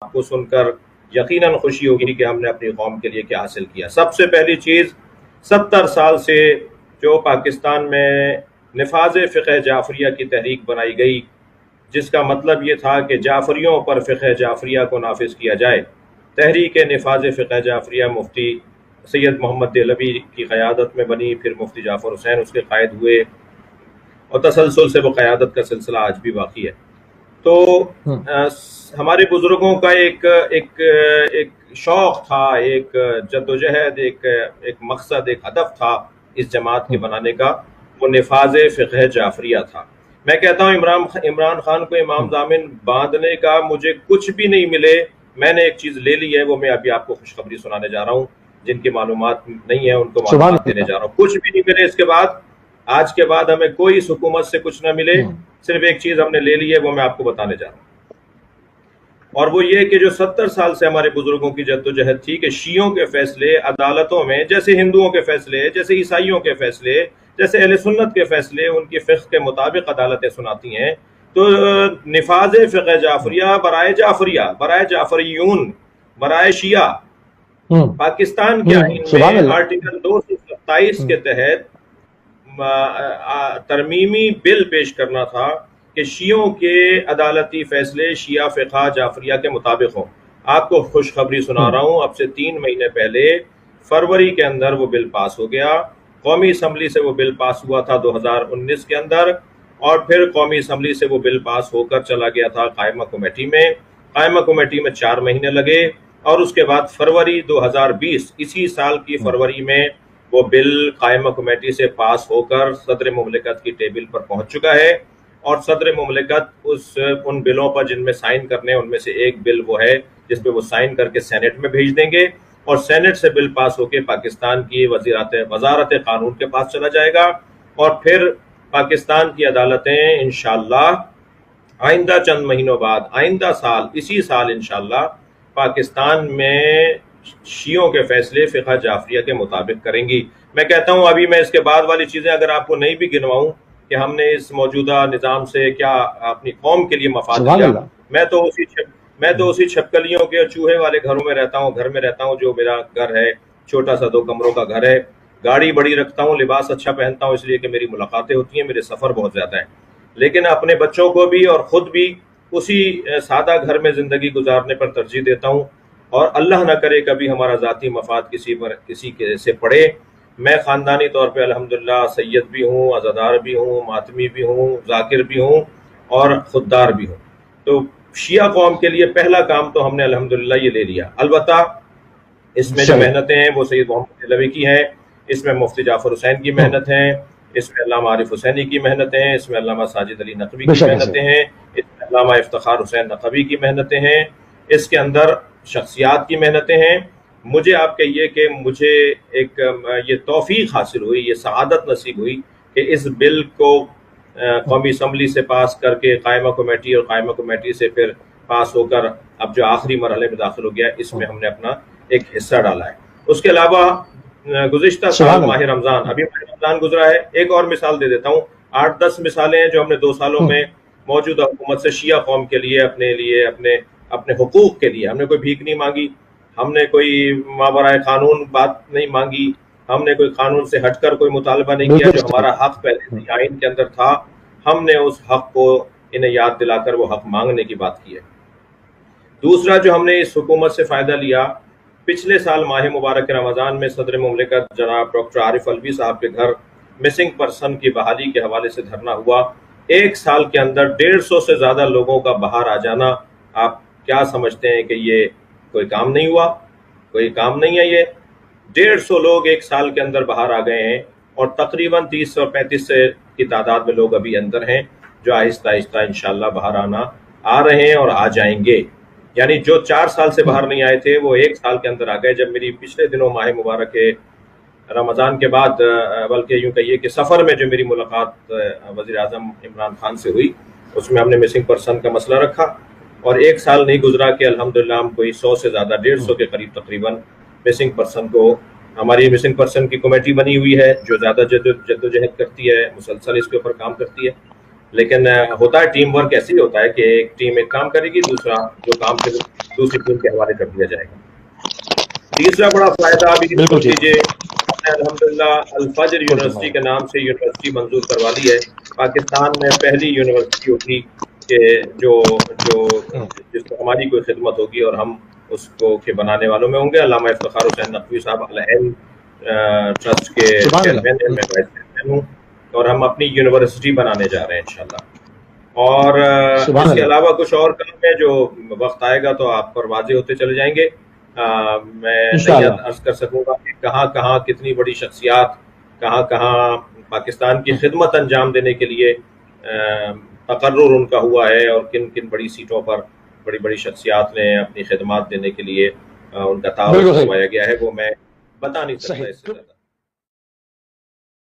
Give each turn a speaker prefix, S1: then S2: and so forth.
S1: آپ کو سن کر یقیناً خوشی ہوگی کہ ہم نے اپنی قوم کے لیے کیا حاصل کیا۔ سب سے پہلی چیز، 70 سال سے جو پاکستان میں نفاذ فقہ جعفریہ کی تحریک بنائی گئی، جس کا مطلب یہ تھا کہ جعفریوں پر فقہ جعفریہ کو نافذ کیا جائے، تحریک نفاذ فقہ جعفریہ مفتی سید محمد دہلوی کی قیادت میں بنی، پھر مفتی جعفر حسین اس کے قائد ہوئے، اور تسلسل سے وہ قیادت کا سلسلہ آج بھی باقی ہے۔ تو ہمارے بزرگوں کا ایک شوق تھا، ایک جدوجہد، ایک مقصد، ایک ہدف تھا اس جماعت کے بنانے کا، وہ نفاذ فقہ جعفریہ تھا۔ میں کہتا ہوں عمران خان کو امام ضامن باندھنے کا مجھے کچھ بھی نہیں ملے، میں نے ایک چیز لے لی ہے، وہ میں ابھی آپ کو خوشخبری سنانے جا رہا ہوں، جن کی معلومات نہیں ہے ان کو معلومات دینے جا رہا ہوں۔ کچھ بھی نہیں ملے اس کے بعد، آج کے بعد ہمیں کوئی حکومت سے کچھ نہ ملے، صرف ایک چیز ہم نے لے لی ہے، وہ میں آپ کو بتانے جا رہا ہوں، اور وہ یہ کہ جو 70 سال سے ہمارے بزرگوں کی جدوجہد تھی کہ شیعوں کے فیصلے عدالتوں میں، جیسے ہندوؤں کے فیصلے، جیسے عیسائیوں کے فیصلے، جیسے اہل سنت کے فیصلے ان کی فقہ کے مطابق عدالتیں سناتی ہیں، تو نفاذ فقہ جعفریہ برائے جعفریہ، برائے جعفریون، برائے شیعہ، پاکستان کے آئین میں آرٹیکل 227 کے تحت ترمیمی بل پیش کرنا تھا کہ شیعوں کے عدالتی فیصلے شیعہ فقہ جعفریہ کے مطابق ہوں۔ آپ کو خوشخبری سنا رہا ہوں، اب سے 3 مہینے پہلے فروری کے اندر وہ بل پاس ہو گیا، قومی اسمبلی سے وہ بل پاس ہوا تھا 2019 کے اندر، اور پھر قومی اسمبلی سے وہ بل پاس ہو کر چلا گیا تھا قائمہ کمیٹی میں، قائمہ کمیٹی میں 4 مہینے لگے، اور اس کے بعد فروری 2020 اسی سال کی فروری میں وہ بل قائمہ کمیٹی سے پاس ہو کر صدر مملکت کی ٹیبل پر پہنچ چکا ہے، اور صدر مملکت ان بلوں پر جن میں سائن کرنے، ان میں سے ایک بل وہ ہے جس پہ وہ سائن کر کے سینٹ میں بھیج دیں گے، اور سینٹ سے بل پاس ہو کے پاکستان کی وزارت قانون کے پاس چلا جائے گا، اور پھر پاکستان کی عدالتیں انشاءاللہ آئندہ چند مہینوں بعد، آئندہ سال، اسی سال انشاءاللہ پاکستان میں شیعوں کے فیصلے فقہ جعفریہ کے مطابق کریں گی۔ میں کہتا ہوں ابھی میں اس کے بعد والی چیزیں اگر آپ کو نہیں بھی گنواؤں کہ ہم نے اس موجودہ نظام سے کیا اپنی قوم کے لیے مفاد کیا، میں تو اسی چھپکلیوں کے چوہے والے گھروں میں رہتا ہوں، گھر میں رہتا ہوں جو میرا گھر ہے، چھوٹا سا 2 کمروں کا گھر ہے، گاڑی بڑی رکھتا ہوں، لباس اچھا پہنتا ہوں اس لیے کہ میری ملاقاتیں ہوتی ہیں، میرے سفر بہت زیادہ ہیں، لیکن اپنے بچوں کو بھی اور خود بھی اسی سادہ گھر میں زندگی گزارنے پر ترجیح دیتا ہوں، اور اللہ نہ کرے کبھی ہمارا ذاتی مفاد کسی سے پڑے۔ میں خاندانی طور پہ الحمدللہ سید بھی ہوں، عزادار بھی ہوں، ماتمی بھی ہوں، ذاکر بھی ہوں، اور خوددار بھی ہوں۔ تو شیعہ قوم کے لیے پہلا کام تو ہم نے الحمدللہ یہ لے لیا۔ البتہ اس میں جو محنتیں ہیں وہ سید محمد دہلوی کی ہیں، اس میں مفتی جعفر حسین کی محنت ہیں، اس میں علامہ عارف حسینی کی محنتیں ہیں، اس میں علامہ ساجد علی نقوی کی محنتیں ہیں، اس میں علامہ افتخار حسین نقوی کی محنتیں ہیں، اس کے اندر شخصیات کی محنتیں ہیں۔ مجھے آپ کہیے کہ مجھے ایک یہ توفیق حاصل ہوئی، یہ سعادت نصیب ہوئی کہ اس بل کو قومی اسمبلی سے پاس کر کے قائمہ کمیٹی، اور قائمہ کمیٹی سے پھر پاس ہو کر اب جو آخری مرحلے میں داخل ہو گیا، اس میں ہم نے اپنا ایک حصہ ڈالا ہے۔ اس کے علاوہ گزشتہ سال ماہ رمضان، ابھی ماہ رمضان گزرا ہے، ایک اور مثال دے دیتا ہوں، 8-10 مثالیں ہیں جو ہم نے 2 سالوں میں موجودہ حکومت سے شیعہ قوم کے لیے، اپنے حقوق کے لیے، ہم نے کوئی بھیک نہیں مانگی، ہم نے کوئی مابرائے قانون بات نہیں مانگی، ہم نے کوئی قانون سے ہٹ کر کوئی مطالبہ نہیں کیا، جو ہمارا حق پہلے سے آئین کے اندر تھا، ہم نے اس حق کو انہیں یاد دلا کر وہ حق مانگنے کی بات کی ہے۔ دوسرا جو ہم نے اس حکومت سے فائدہ لیا، پچھلے سال ماہ مبارک رمضان میں صدر مملکت جناب ڈاکٹر عارف الوی صاحب کے گھر مسنگ پرسن کی بحالی کے حوالے سے دھرنا ہوا۔ 1 سال کے اندر 150 سے زیادہ لوگوں کا باہر آ جانا، آپ کیا سمجھتے ہیں کہ یہ کوئی کام نہیں ہوا؟ کوئی کام نہیں ہے یہ۔ 150 لوگ 1 سال کے اندر باہر آ گئے ہیں، اور تقریباً 30 اور 35 کی تعداد میں لوگ ابھی اندر ہیں جو آہستہ آہستہ انشاءاللہ باہر آ رہے ہیں اور آ جائیں گے۔ یعنی جو 4 سال سے باہر نہیں آئے تھے وہ 1 سال کے اندر آ گئے۔ جب میری پچھلے دنوں ماہ مبارک رمضان کے بعد، بلکہ یوں کہیے کہ سفر میں جو میری ملاقات وزیر اعظم عمران خان سے ہوئی، اس میں ہم نے مسنگ پرسن کا مسئلہ رکھا، اور 1 سال نہیں گزرا کہ الحمدللہ ہم کوئی 100 سے زیادہ، 150 کے قریب تقریباً مسنگ پرسن کو، ہماری مسنگ پرسن کی کمیٹی بنی ہوئی ہے جو زیادہ جدوجہد کرتی ہے، مسلسل اس کے اوپر کام کرتی ہے، لیکن ہوتا ہے ٹیم ورک ایسے ہی ہوتا ہے کہ ایک ٹیم ایک کام کرے گی، دوسرا جو کام پھر دوسری ٹیم کے حوالے کر دیا جائے گا۔ تیسرا بڑا فائدہ ابھی
S2: بالکل
S1: سن لیجیے، ہم نے الحمدللہ الفجر یونیورسٹی کے نام سے یونیورسٹی منظور کروا لی ہے۔ پاکستان میں پہلی یونیورسٹی ہوگی کہ جو جس کو ہماری کوئی خدمت ہوگی اور ہم اس کو کے بنانے والوں میں ہوں گے۔ علامہ افتخار حسین نقوی صاحب العلم ٹرسٹ کے چیئرمین ہیں، میں وائس چیئرمین ہوں، اور ہم اپنی یونیورسٹی بنانے جا رہے ہیں انشاءاللہ۔ اور اس کے علاوہ کچھ اور کام ہے جو وقت آئے گا تو آپ پر واضح ہوتے چلے جائیں گے۔ میں نہیں عرض کر سکوں گا کہ کہاں کہاں کتنی بڑی شخصیات کہاں کہاں پاکستان کی خدمت انجام دینے کے لیے تقرر ان کا ہوا ہے، اور کن کن بڑی سیٹوں پر بڑی بڑی شخصیات نے اپنی خدمات دینے کے لیے ان کا تعارف کروایا گیا ہے، وہ میں بتا نہیں سکتا اس سے زیادہ۔